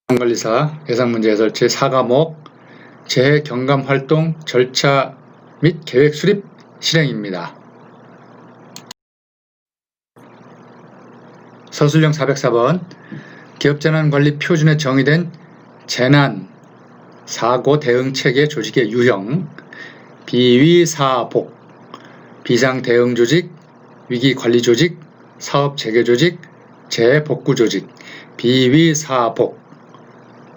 관리사 예상문제 해설 제4과목 재경감활동 절차 및 계획 수립 실행입니다. 서술형 404번 기업재난관리 표준에 정의된 재난, 사고 대응 체계 조직의 유형, 비위사복, 비상대응조직, 위기관리조직, 사업재개조직, 재복구조직, 비위사복.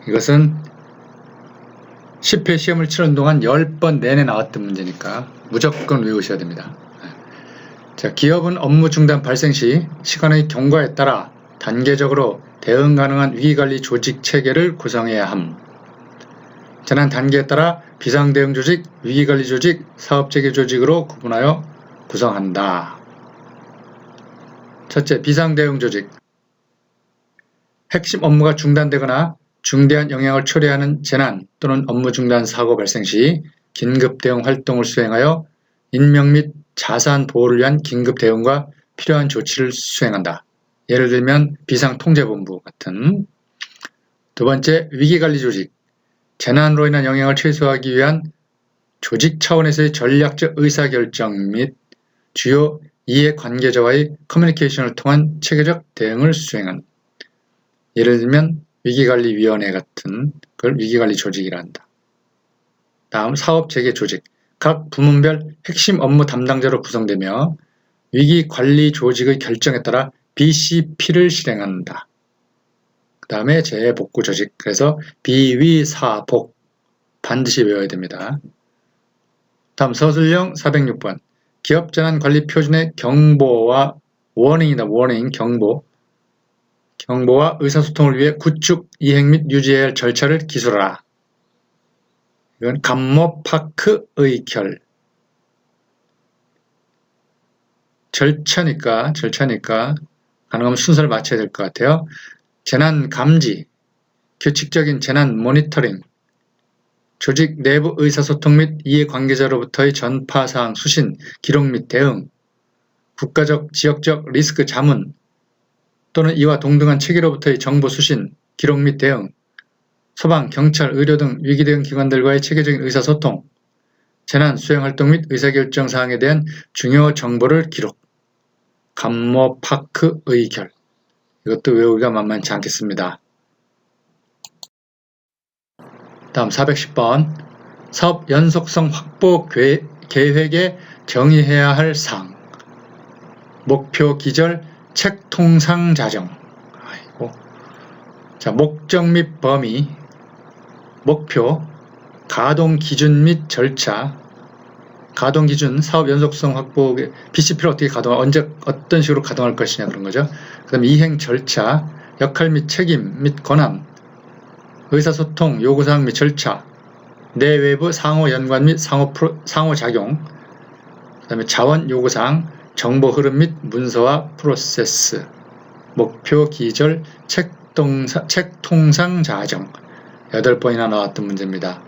이것은 10회 시험을 치는 동안 10번 내내 나왔던 문제니까 무조건 외우셔야 됩니다. 자, 기업은 업무 중단 발생 시 시간의 경과에 따라 단계적으로 대응 가능한 위기관리 조직 체계를 구성해야 함. 재난 단계에 따라 비상대응 조직, 위기관리 조직, 사업재개 조직으로 구분하여 구성한다. 첫째, 비상대응 조직. 핵심 업무가 중단되거나 중대한 영향을 초래하는 재난 또는 업무 중단 사고 발생 시 긴급 대응 활동을 수행하여 인명 및 자산 보호를 위한 긴급 대응과 필요한 조치를 수행한다. 예를 들면 비상통제본부 같은. 두 번째, 위기관리 조직. 재난으로 인한 영향을 최소화하기 위한 조직 차원에서의 전략적 의사결정 및 주요 이해관계자와의 커뮤니케이션을 통한 체계적 대응을 수행한다. 예를 들면 위기관리위원회 같은 걸 위기관리 조직이라 한다. 다음 사업재개 조직. 각 부문별 핵심 업무 담당자로 구성되며 위기관리 조직의 결정에 따라 BCP를 실행한다. 그 다음에 재복구 조직. 그래서 비위사복 반드시 외워야 됩니다. 다음 서술형 406번 기업재난관리 표준의 경보와 워닝이다. 워닝, 경보와 의사소통을 위해 구축, 이행 및 유지해야 할 절차를 기술하라. 이건 감모파크 의결. 절차니까 가능하면 순서를 맞춰야 될 것 같아요. 재난 감지, 규칙적인 재난 모니터링, 조직 내부 의사소통 및 이해관계자로부터의 전파사항 수신, 기록 및 대응, 국가적, 지역적 리스크 자문 또는 이와 동등한 체계로부터의 정보 수신, 기록 및 대응, 소방, 경찰, 의료 등 위기 대응 기관들과의 체계적인 의사소통, 재난 수행활동 및 의사결정 사항에 대한 중요 정보를 기록, 감모파크 의결. 이것도 외우기가 만만치 않겠습니다. 다음 410번 사업 연속성 확보 계획에 정의해야 할 사항. 목표 기절, 책 통상 자정. 자, 목적 및 범위, 목표, 가동 기준 및 절차, 가동 기준, 사업 연속성 확보, BCP를 어떻게 어떤 식으로 가동할 것이냐 그런 거죠. 그 다음에 이행 절차, 역할 및 책임 및 권한, 의사소통, 요구사항 및 절차, 내외부 상호 연관 및 상호작용, 그 다음에 자원 요구사항, 정보 흐름 및 문서화 프로세스, 목표 기절, 책 통상 자정. 8번이나 나왔던 문제입니다.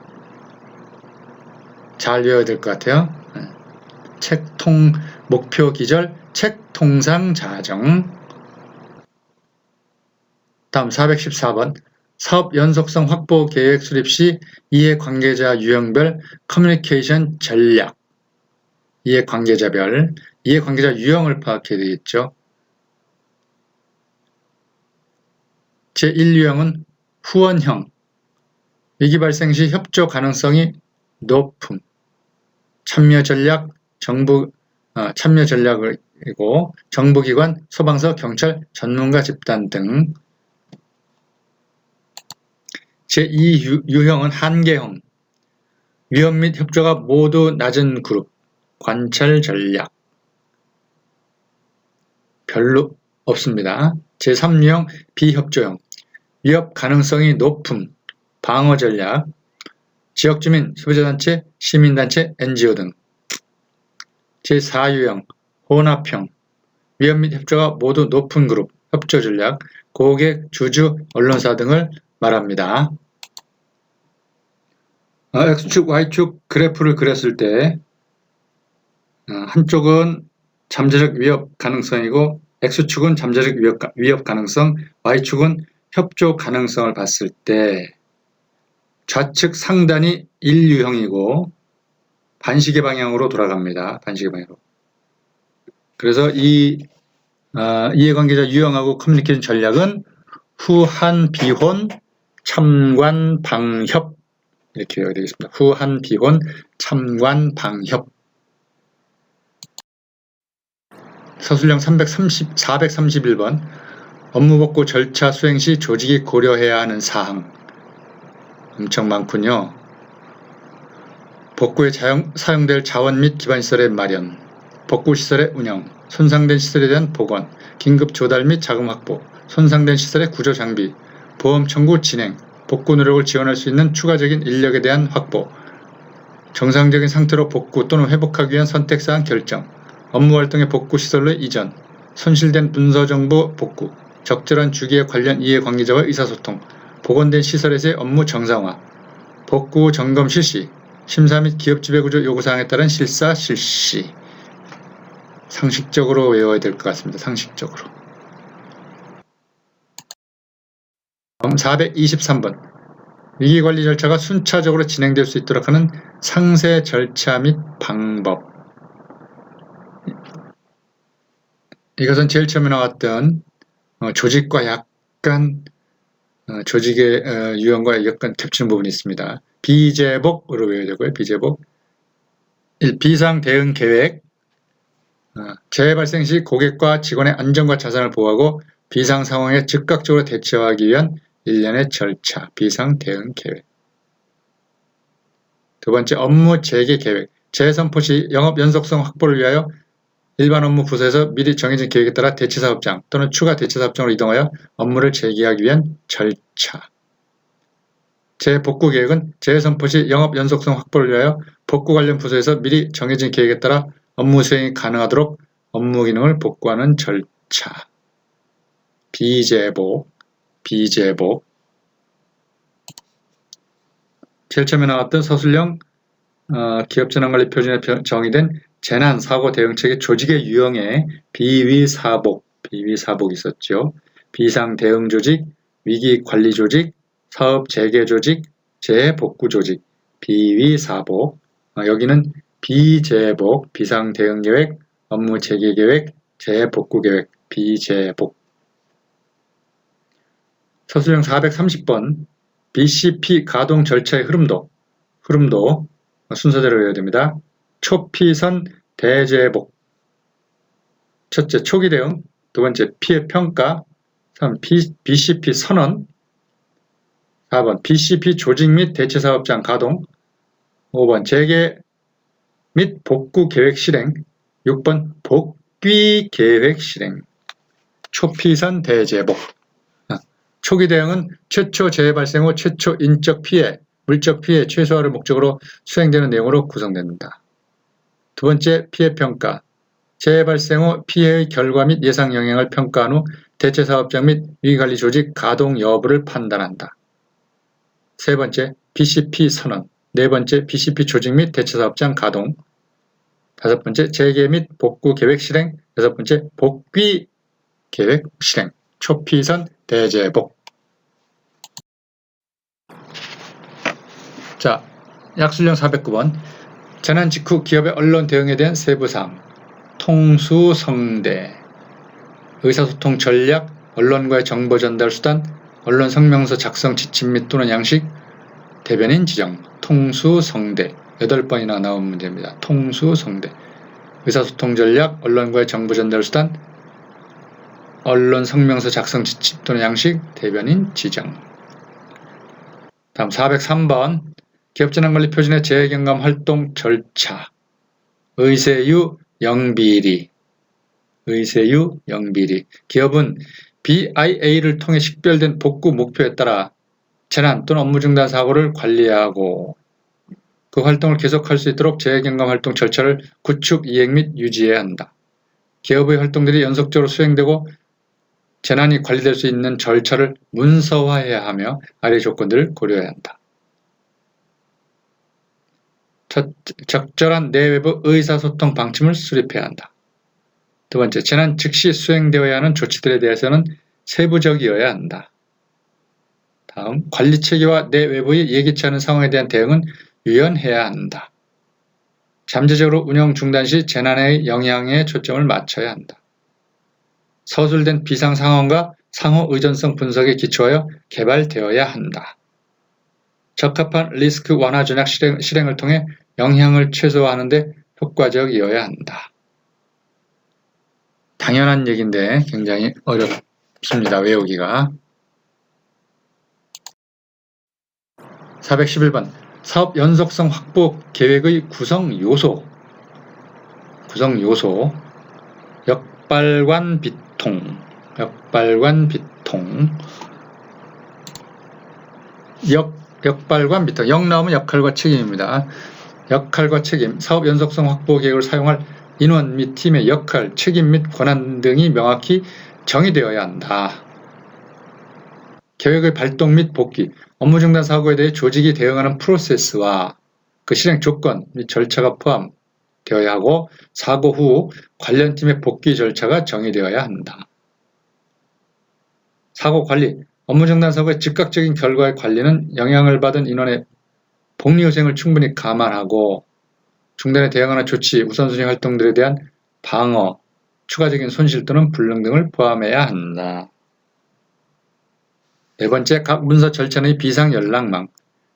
잘 외워야 될 것 같아요. 목표 기절, 책 통상 자정. 다음 414번 사업 연속성 확보 계획 수립 시 이해관계자 유형별 커뮤니케이션 전략. 이해관계자 유형을 파악해야 되겠죠. 제1유형은 후원형. 위기 발생 시 협조 가능성이 높음. 참여 전략이고 정부기관, 소방서, 경찰, 전문가 집단 등. 제2유형은 한계형. 위험 및 협조가 모두 낮은 그룹. 관찰 전략. 별로 없습니다. 제3유형 비협조형. 위협 가능성이 높음. 방어 전략. 지역주민, 소비자단체, 시민단체, NGO 등. 제4유형 혼합형. 위험 및 협조가 모두 높은 그룹. 협조 전략. 고객, 주주, 언론사 등을 말합니다. X축, Y축 그래프를 그렸을 때 한쪽은 잠재적 위협 가능성이고 X축은 잠재적 위협 가능성, Y축은 협조 가능성을 봤을 때 좌측 상단이 인류형이고 반시계 방향으로 돌아갑니다. 반시계 방향으로. 그래서 이 이해관계자 유형하고 커뮤니케이션 전략은 후한 비혼 참관 방협 이렇게 외워야 되겠습니다. 후한 비혼 참관 방협. 서술형 431번 업무복구 절차 수행 시 조직이 고려해야 하는 사항 엄청 많군요. 복구에 사용될 자원 및 기반시설의 마련, 복구시설의 운영, 손상된 시설에 대한 복원, 긴급 조달 및 자금 확보, 손상된 시설의 구조 장비, 보험 청구 진행, 복구 노력을 지원할 수 있는 추가적인 인력에 대한 확보, 정상적인 상태로 복구 또는 회복하기 위한 선택사항 결정, 업무활동의 복구시설로 이전, 손실된 문서정보 복구, 적절한 주기에 관련 이해관계자와 의사소통, 복원된 시설에서의 업무 정상화, 복구 점검 실시, 심사 및 기업 지배구조 요구사항에 따른 실사 실시. 상식적으로 외워야 될 것 같습니다. 상식적으로. 423번 위기관리 절차가 순차적으로 진행될 수 있도록 하는 상세 절차 및 방법. 이것은 제일 처음에 나왔던 조직과 약간 조직의 유형과 약간 겹치는 부분이 있습니다. 비제복으로 외워야 되고요. 비제복. 1. 비상 대응 계획. 재해 발생 시 고객과 직원의 안전과 자산을 보호하고 비상 상황에 즉각적으로 대처하기 위한 일련의 절차. 비상 대응 계획. 두 번째, 업무 재개 계획. 재해 선포 시 영업 연속성 확보를 위하여 일반 업무 부서에서 미리 정해진 계획에 따라 대체사업장 또는 추가 대체사업장으로 이동하여 업무를 재개하기 위한 절차. 재복구 계획은 재해 선포 시 영업 연속성 확보를 위하여 복구 관련 부서에서 미리 정해진 계획에 따라 업무 수행이 가능하도록 업무 기능을 복구하는 절차. 비제복. 제일 처음에 나왔던 서술형 기업재난관리 표준에 정의된 재난 사고 대응체계 조직의 유형에 비위사복이 있었죠. 비상 대응 조직, 위기 관리 조직, 사업 재개 조직, 재복구 조직, 비위사복. 여기는 비재복, 비상 대응 계획, 업무 재개 계획, 재복구 계획, 비재복. 서술형 430번 BCP 가동 절차의 흐름도 순서대로 외워야 됩니다. 초피선 대재복. 첫째, 초기 대응. 두 번째, 피해 평가. 3. BCP 선언. 4번, BCP 조직 및 대체사업장 가동. 5번, 재개 및 복구 계획 실행. 6번, 복귀 계획 실행. 초피선 대재복. 초기 대응은 최초 재해 발생 후 최초 인적 피해, 물적 피해 최소화를 목적으로 수행되는 내용으로 구성됩니다. 두 번째, 피해 평가. 재해 발생 후 피해의 결과 및 예상 영향을 평가한 후 대체사업장 및 위기관리 조직 가동 여부를 판단한다. 세 번째, BCP 선언. 네 번째, BCP 조직 및 대체사업장 가동. 다섯 번째, 재개 및 복구 계획 실행. 여섯 번째, 복귀 계획 실행. 초피선 대재복. 자, 약술형 409번 재난 직후 기업의 언론 대응에 대한 세부사항. 통수성대. 의사소통 전략, 언론과의 정보 전달 수단, 언론 성명서 작성 지침 및 또는 양식, 대변인 지정. 통수성대. 8번이나 나온 문제입니다. 통수성대. 의사소통 전략, 언론과의 정보 전달 수단, 언론 성명서 작성 지침 또는 양식, 대변인 지정. 다음 403번 기업재난관리 표준의 재해경감 활동 절차. 의세유 영비리. 기업은 BIA를 통해 식별된 복구 목표에 따라 재난 또는 업무 중단 사고를 관리해야 하고 그 활동을 계속할 수 있도록 재해경감 활동 절차를 구축, 이행 및 유지해야 한다. 기업의 활동들이 연속적으로 수행되고 재난이 관리될 수 있는 절차를 문서화해야 하며 아래 조건들을 고려해야 한다. 적절한 내외부 의사소통 방침을 수립해야 한다. 두 번째, 재난 즉시 수행되어야 하는 조치들에 대해서는 세부적이어야 한다. 다음, 관리 체계와 내 외부의 예기치 않은 상황에 대한 대응은 유연해야 한다. 잠재적으로 운영 중단 시 재난의 영향에 초점을 맞춰야 한다. 서술된 비상 상황과 상호 의존성 분석에 기초하여 개발되어야 한다. 적합한 리스크 완화 전략 실행을 통해 영향을 최소화하는 데 효과적이어야 한다. 당연한 얘기인데 굉장히 어렵습니다. 외우기가. 411번 사업 연속성 확보 계획의 구성 요소 역발관 비통 역 나오면 역할과 책임입니다. 역할과 책임, 사업 연속성 확보 계획을 사용할 인원 및 팀의 역할, 책임 및 권한 등이 명확히 정의되어야 한다. 계획의 발동 및 복귀, 업무 중단 사고에 대해 조직이 대응하는 프로세스와 그 실행 조건 및 절차가 포함되어야 하고 사고 후 관련 팀의 복귀 절차가 정의되어야 한다. 사고 관리, 업무 중단 사고의 즉각적인 결과의 관리는 영향을 받은 인원의 복리후생을 충분히 감안하고 중단에 대응하는 조치, 우선순위 활동들에 대한 방어, 추가적인 손실 또는 불능 등을 포함해야 한다. 네 번째, 각 문서 절차의 비상 연락망.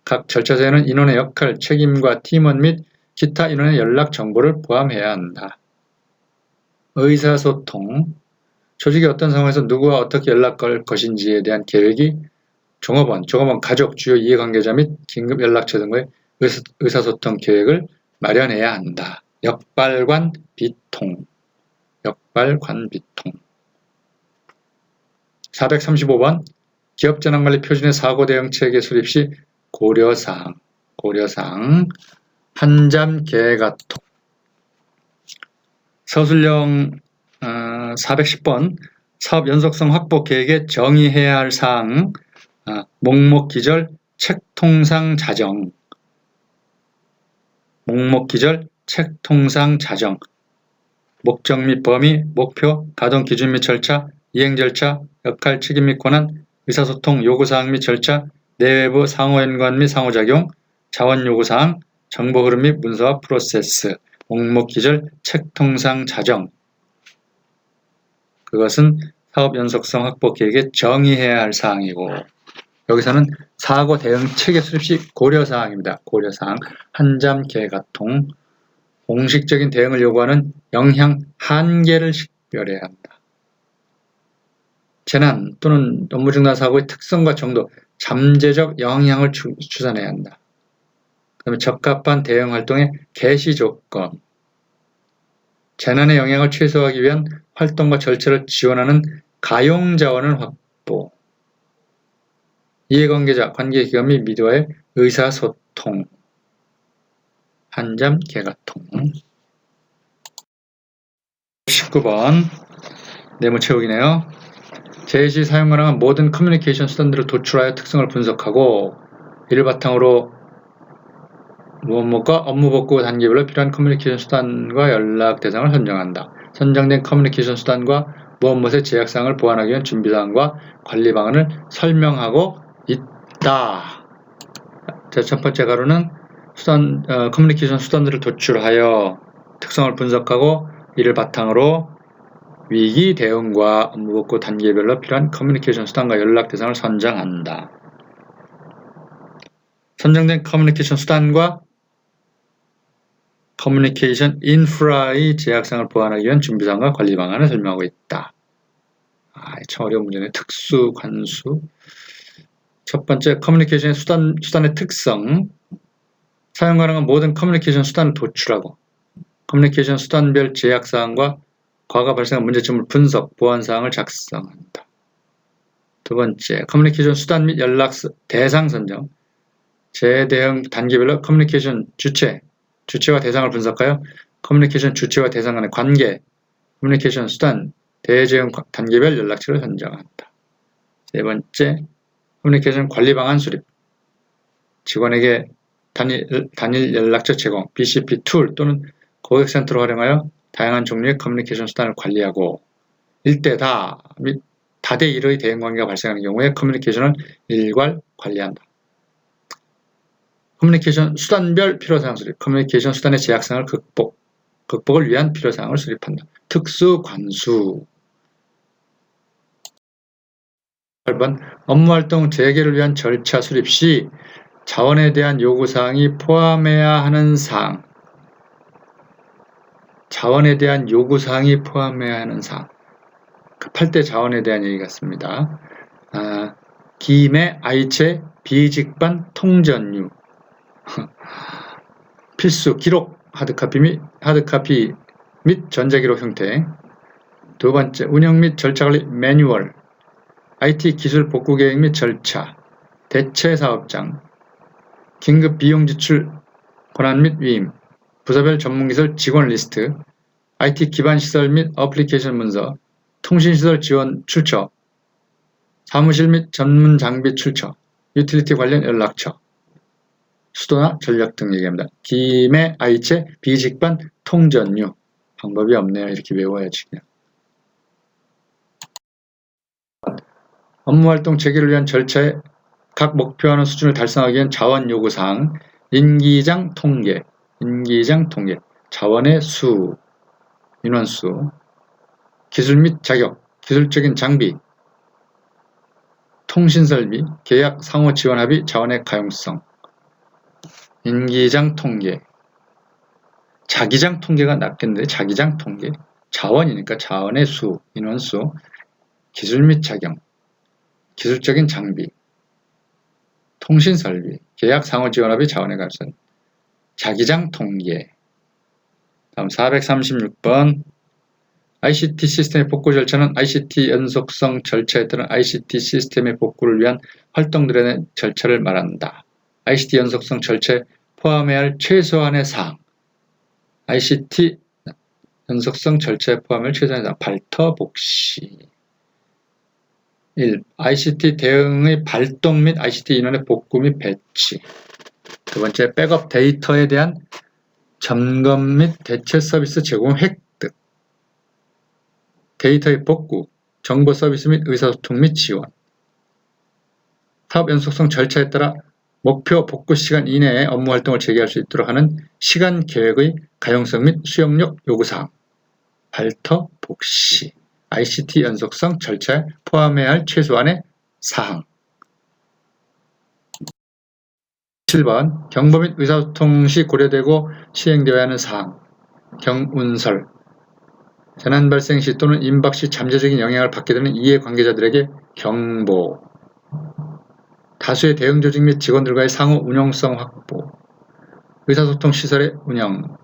각 절차서에는 인원의 역할, 책임과 팀원 및 기타 인원의 연락 정보를 포함해야 한다. 의사소통. 조직이 어떤 상황에서 누구와 어떻게 연락할 것인지에 대한 계획이 종업원, 가족, 주요 이해관계자 및 긴급 연락처 등과의 의사소통 계획을 마련해야 한다. 역발관 비통. 435번 기업재난관리 표준의 사고대응체계 수립 시 고려사항 한잠 계가통. 서술형 410번 사업 연속성 확보 계획에 정의해야 할 사항 목록 기절 책통상 자정 목적 및 범위, 목표, 가동 기준 및 절차, 이행 절차, 역할, 책임 및 권한, 의사소통, 요구사항 및 절차, 내외부 상호연관 및 상호작용, 자원 요구사항, 정보 흐름 및 문서화 프로세스, 목록 기절, 책통상 자정. 그것은 사업 연속성 확보 계획에 정의해야 할 사항이고 여기서는 사고 대응 체계 수립 시 고려사항입니다. 고려사항 한잠 계가통. 공식적인 대응을 요구하는 영향 한계를 식별해야 한다. 재난 또는 업무 중단 사고의 특성과 정도, 잠재적 영향을 추산해야 한다. 그 다음에 적합한 대응 활동의 개시 조건, 재난의 영향을 최소화하기 위한 활동과 절차를 지원하는 가용 자원을 확보, 이해관계자, 관계기관 및 미디어의 의사소통, 한잠 계가통. 19번 네모 채우기네요. 제시 사용 가능한 모든 커뮤니케이션 수단들을 도출하여 특성을 분석하고 이를 바탕으로 무엇과 업무 복구 단계별로 필요한 커뮤니케이션 수단과 연락 대상을 선정한다. 선정된 커뮤니케이션 수단과 무엇의 제약사항을 보완하기 위한 준비사항과 관리 방안을 설명하고 있다. 첫 번째 가로는 커뮤니케이션 수단들을 도출하여 특성을 분석하고 이를 바탕으로 위기 대응과 업무 복구 단계별로 필요한 커뮤니케이션 수단과 연락 대상을 선정한다. 선정된 커뮤니케이션 수단과 커뮤니케이션 인프라의 제약상을 보완하기 위한 준비사항과 관리 방안을 설명하고 있다. 참 어려운 문제네. 특수, 관수. 첫 번째, 커뮤니케이션 수단의 특성. 사용 가능한 모든 커뮤니케이션 수단을 도출하고 커뮤니케이션 수단별 제약사항과 과거 발생한 문제점을 분석, 보완사항을 작성한다. 두 번째, 커뮤니케이션 수단 및 연락 대상 선정. 재대응 단계별로 커뮤니케이션 주체와 대상을 분석하여 커뮤니케이션 주체와 대상 간의 관계, 커뮤니케이션 수단, 대재응 단계별 연락처를 선정한다. 세 번째, 커뮤니케이션 관리 방안 수립. 직원에게 단일 연락처 제공, BCP 툴 또는 고객센터를 활용하여 다양한 종류의 커뮤니케이션 수단을 관리하고 일대다 및 다대 1의 대응관계가 발생하는 경우에 커뮤니케이션을 일괄 관리한다. 커뮤니케이션 수단별 필요사항 수립. 커뮤니케이션 수단의 제약상을 극복을 위한 필요사항을 수립한다. 특수 관수. 8번 업무활동 재개를 위한 절차 수립 시 자원에 대한 요구사항이 포함해야 하는 사항. 자원에 대한 요구사항이 포함해야 하는 사항. 급할 때 자원에 대한 얘기 같습니다. 기매, 아이체, 비직반, 통전류. 필수, 기록, 하드카피 및 전자기록 형태. 두 번째, 운영 및 절차관리 매뉴얼. IT 기술 복구 계획 및 절차. 대체 사업장. 긴급 비용 지출 권한 및 위임. 부서별 전문기술 직원 리스트. IT 기반 시설 및 어플리케이션 문서. 통신시설 지원 출처. 사무실 및 전문 장비 출처. 유틸리티 관련 연락처. 수도나 전력 등 얘기합니다. 기매, 아이체, 비직반, 통전류. 방법이 없네요. 이렇게 외워야지 그냥. 업무활동 재개를 위한 절차에 각 목표하는 수준을 달성하기 위한 자원 요구사항, 인기장 통계, 자원의 수, 인원수, 기술 및 자격, 기술적인 장비, 통신설비, 계약 상호 지원 합의, 자원의 가용성, 인기장 통계, 자기장 통계가 낫겠는데 자기장 통계, 자원이니까 자원의 수, 인원수, 기술 및 자격, 기술적인 장비, 통신설비, 계약 상호 지원 합의, 자원의 가용성, 자기장 통계. 다음 436번 ICT 시스템의 복구 절차는 ICT 연속성 절차에 따른 ICT 시스템의 복구를 위한 활동들에 대한 절차를 말한다. ICT 연속성 절차에 포함해야 할 최소한의 사항. ICT 연속성 절차에 포함할 최소한의 사항. 발터, 복시. 1. ICT 대응의 발동 및 ICT 인원의 복구 및 배치. 두 번째, 백업 데이터에 대한 점검 및 대체 서비스 제공 획득. 데이터의 복구, 정보 서비스 및 의사소통 및 지원. 사업 연속성 절차에 따라 목표 복구 시간 이내에 업무 활동을 재개할 수 있도록 하는 시간 계획의 가용성 및 수용력 요구사항. 발터, 복시. ICT 연속성 절차에 포함해야 할 최소한의 사항. 7번 경보 및 의사소통 시 고려되고 시행되어야 하는 사항. 경운설. 재난 발생 시 또는 임박 시 잠재적인 영향을 받게 되는 이해관계자들에게 경보. 다수의 대응 조직 및 직원들과의 상호 운용성 확보. 의사소통 시설의 운영.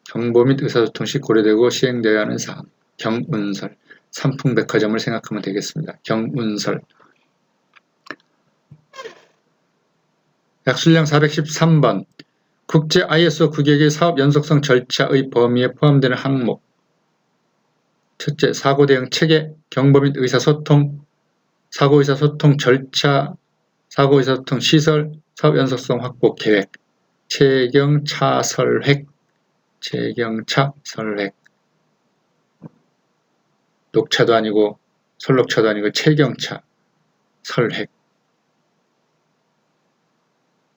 경보 및 의사소통 시 고려되고 시행되어야 하는 사항. 경운설. 삼풍백화점을 생각하면 되겠습니다. 경운설. 약술량 413번 국제 ISO 규격의 사업 연속성 절차의 범위에 포함되는 항목. 첫째, 사고 대응 체계, 경보 및 의사소통, 사고 의사소통 절차, 사고 의사소통 시설, 사업 연속성 확보 계획, 체경차 설획, 녹차도 아니고 솔녹차도 아니고 체경차 설획.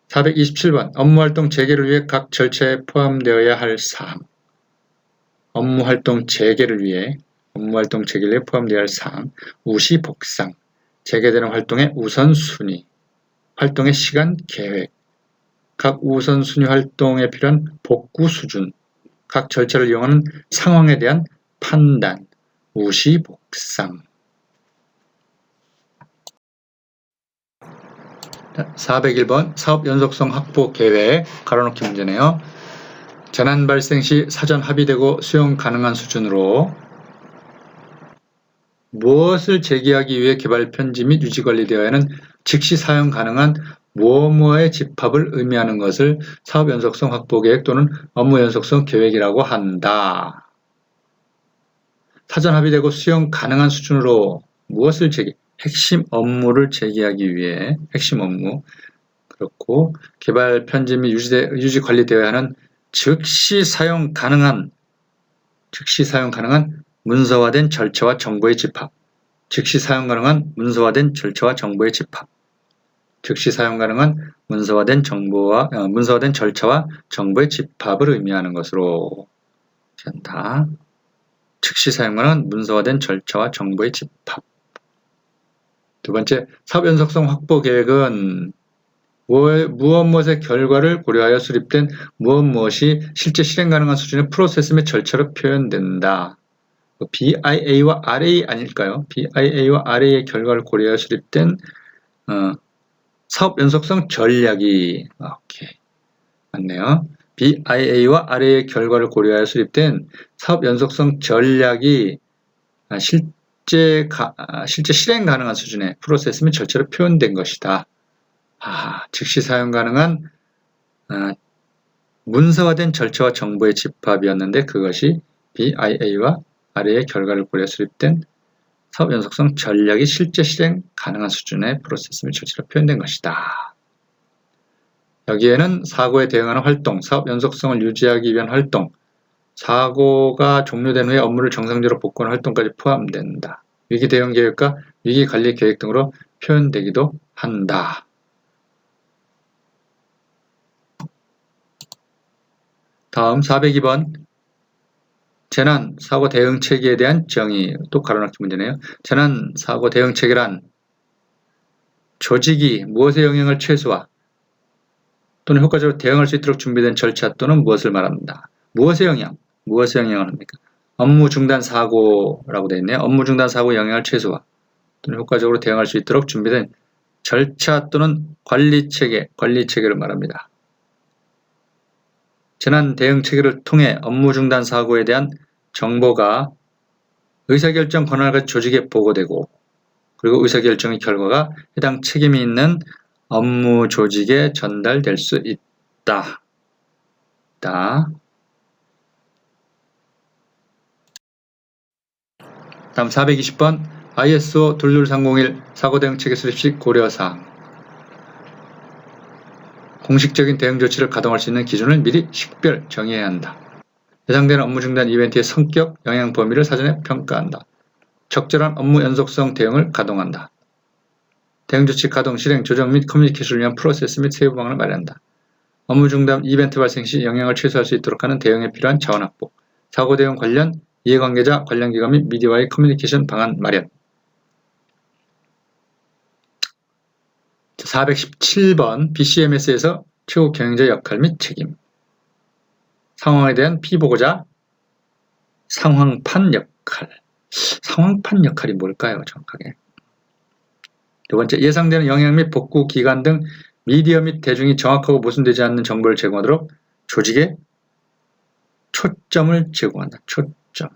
427번 업무활동 재개를 위해 각 절차에 포함되어야 할 사항. 업무활동 재개를 위해 포함되어야 할 사항. 우시 복상. 재개되는 활동의 우선순위. 활동의 시간 계획. 각 우선순위 활동에 필요한 복구 수준. 각 절차를 이용하는 상황에 대한 판단. 우시 복상. 401번 사업 연속성 확보 계획 가로놓기 문제네요. 재난 발생 시 사전 합의되고 수용 가능한 수준으로 무엇을 제기하기 위해 개발 편집 및 유지 관리되어야 하는 즉시 사용 가능한 뭐뭐의 집합을 의미하는 것을 사업 연속성 확보 계획 또는 업무 연속성 계획이라고 한다. 사전 합의되고 수용 가능한 수준으로 무엇을 핵심 업무를 제기하기 위해 핵심 업무. 그렇고 개발 편집 및 유지 관리되어야 하는 즉시 사용 가능한 문서화된 절차와 정보의 집합. 즉시 사용 가능한 문서화된 절차와 정보의 집합. 즉시 사용 가능한 문서화된 절차와 정보의 집합을 의미하는 것으로 한다. 즉시 사용 가능한 문서화된 절차와 정보의 집합. 두 번째, 사업 연속성 확보 계획은 무엇의 결과를 고려하여 수립된 무엇이 실제 실행 가능한 수준의 프로세스 및 절차로 표현된다. BIA와 RA 아닐까요? BIA와 RA의 결과를 고려하여 수립된 사업 연속성 전략이 오케이. 맞네요. BIA와 RA의 결과를 고려하여 수립된 사업 연속성 전략이 실제 실행 가능한 수준의 프로세스 및 절차로 표현된 것이다. 즉시 사용 가능한 문서화된 절차와 정보의 집합이었는데 그것이 BIA와 RA의 결과를 고려 수립된 사업 연속성 전략이 실제 실행 가능한 수준의 프로세스 및 절차로 표현된 것이다. 여기에는 사고에 대응하는 활동, 사업 연속성을 유지하기 위한 활동, 사고가 종료된 후에 업무를 정상적으로 복구하는 활동까지 포함된다. 위기 대응 계획과 위기 관리 계획 등으로 표현되기도 한다. 다음 402번 재난 사고 대응 체계에 대한 정의. 또 가로막힌 문제네요. 재난 사고 대응 체계란 조직이 무엇의 영향을 최소화 또는 효과적으로 대응할 수 있도록 준비된 절차 또는 무엇을 말합니다. 무엇의 영향을 합니까? 업무 중단 사고라고 되어 있네요. 업무 중단 사고 영향을 최소화 또는 효과적으로 대응할 수 있도록 준비된 절차 또는 관리체계를 말합니다. 재난 대응 체계를 통해 업무 중단 사고에 대한 정보가 의사결정 권한을 가진 조직에 보고되고 그리고 의사결정의 결과가 해당 책임이 있는 업무 조직에 전달될 수 있다. 다음 420번 ISO 22301 사고 대응 체계 수립 시 고려사항. 공식적인 대응 조치를 가동할 수 있는 기준을 미리 식별 정의해야 한다. 예상되는 업무 중단 이벤트의 성격, 영향 범위를 사전에 평가한다. 적절한 업무 연속성 대응을 가동한다. 대응 조치 가동, 실행, 조정 및 커뮤니케이션을 위한 프로세스 및 세부 방안을 마련한다. 업무 중단 이벤트 발생 시 영향을 최소화할 수 있도록 하는 대응에 필요한 자원 확보, 사고 대응 관련 이해관계자, 관련 기관 및 미디어와의 커뮤니케이션 방안 마련. 417번 BCMS에서 최고 경영자 역할 및 책임. 상황에 대한 피보고자, 상황판 역할. 상황판 역할이 뭘까요? 정확하게. 두 번째, 예상되는 영향 및 복구 기간 등 미디어 및 대중이 정확하고 모순되지 않는 정보를 제공하도록 조직에 초점을 제공한다. 초점.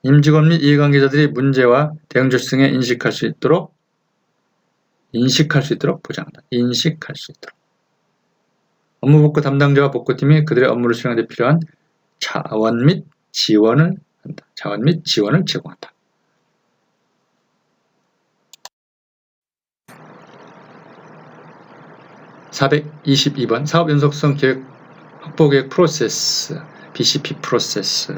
임직원 및 이해관계자들이 문제와 대응 조치 등에 인식할 수 있도록 보장한다. 인식할 수 있도록. 업무 복구 담당자와 복구팀이 그들의 업무를 수행하는 데 필요한 자원 및 지원을 한다. 자원 및 지원을 제공한다. (422번) 사업 연속성 계획 확보 계획 프로세스 BCP 프로세스.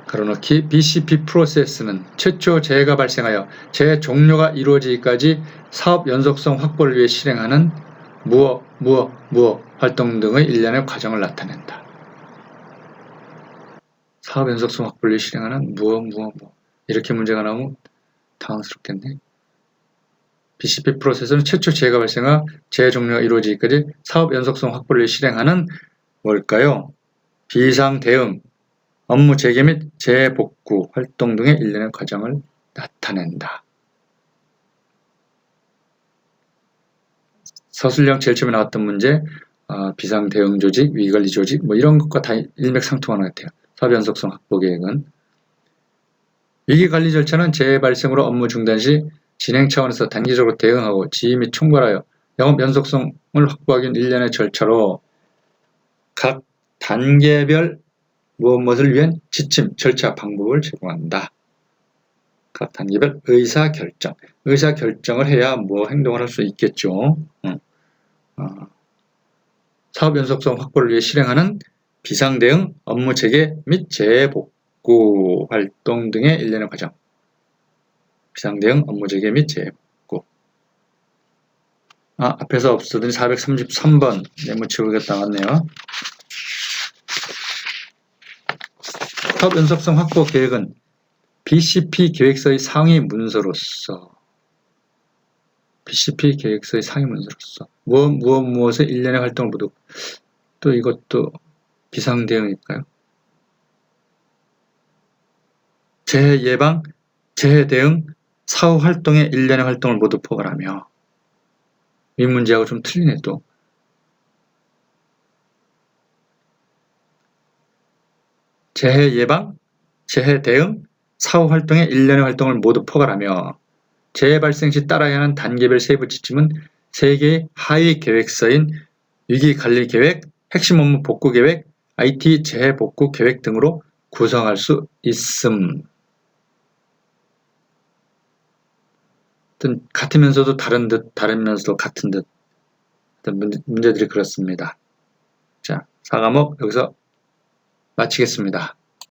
가로넣기 BCP 프로세스는 최초 재해가 발생하여 재해 종료가 이루어지기까지 사업 연속성 확보를 위해 실행하는 무엇 활동 등의 일련의 과정을 나타낸다. 사업 연속성 확보를 위해 실행하는 무엇 이렇게 문제가 나오면 당황스럽겠네. BCP 프로세스는 최초 재해가 발생하 재해 종료가 이루어지기까지 사업 연속성 확보를 위해 실행하는 뭘까요? 비상 대응, 업무 재개 및 재복구 활동 등의 일련의 과정을 나타낸다. 서술형 제일 처음에 나왔던 문제, 비상 대응 조직, 위기관리 조직 이런 것과 다 일맥상통하는 것 같아요. 사업 연속성 확보 계획은 위기관리 절차는 재해 발생으로 업무 중단 시 진행 차원에서 단기적으로 대응하고 지휘 및 총괄하여 영업 연속성을 확보하기 위한 일련의 절차로 각 단계별 무엇을 위한 지침, 절차, 방법을 제공한다. 각 단계별 의사결정을 해야 행동을 할 수 있겠죠. 사업 연속성 확보를 위해 실행하는 비상대응, 업무 재개 및 재복구 복구 활동 등의 일련의 과정. 비상대응, 업무 재개 및 재복구. 앞에서 없어진 433번 메모치우기가 나왔네요. 사업 연속성 확보 계획은 BCP 계획서의 상위 문서로서 무엇의 일련의 활동을 모두. 또 이것도 비상대응일까요? 재해 예방, 재해 대응, 사후 활동의 일련의 활동을 모두 포괄하며. 이 문제하고 좀 틀리네 또. 재해 예방, 재해 대응, 사후 활동의 일련의 활동을 모두 포괄하며 재해 발생 시 따라야 하는 단계별 세부 지침은 3개의 하위 계획서인 위기관리계획, 핵심 업무 복구계획, IT 재해 복구 계획 등으로 구성할 수 있음. 같으면서도 다른 듯, 다르면서도 같은 듯. 문제들이 그렇습니다. 자, 4과목 여기서 마치겠습니다.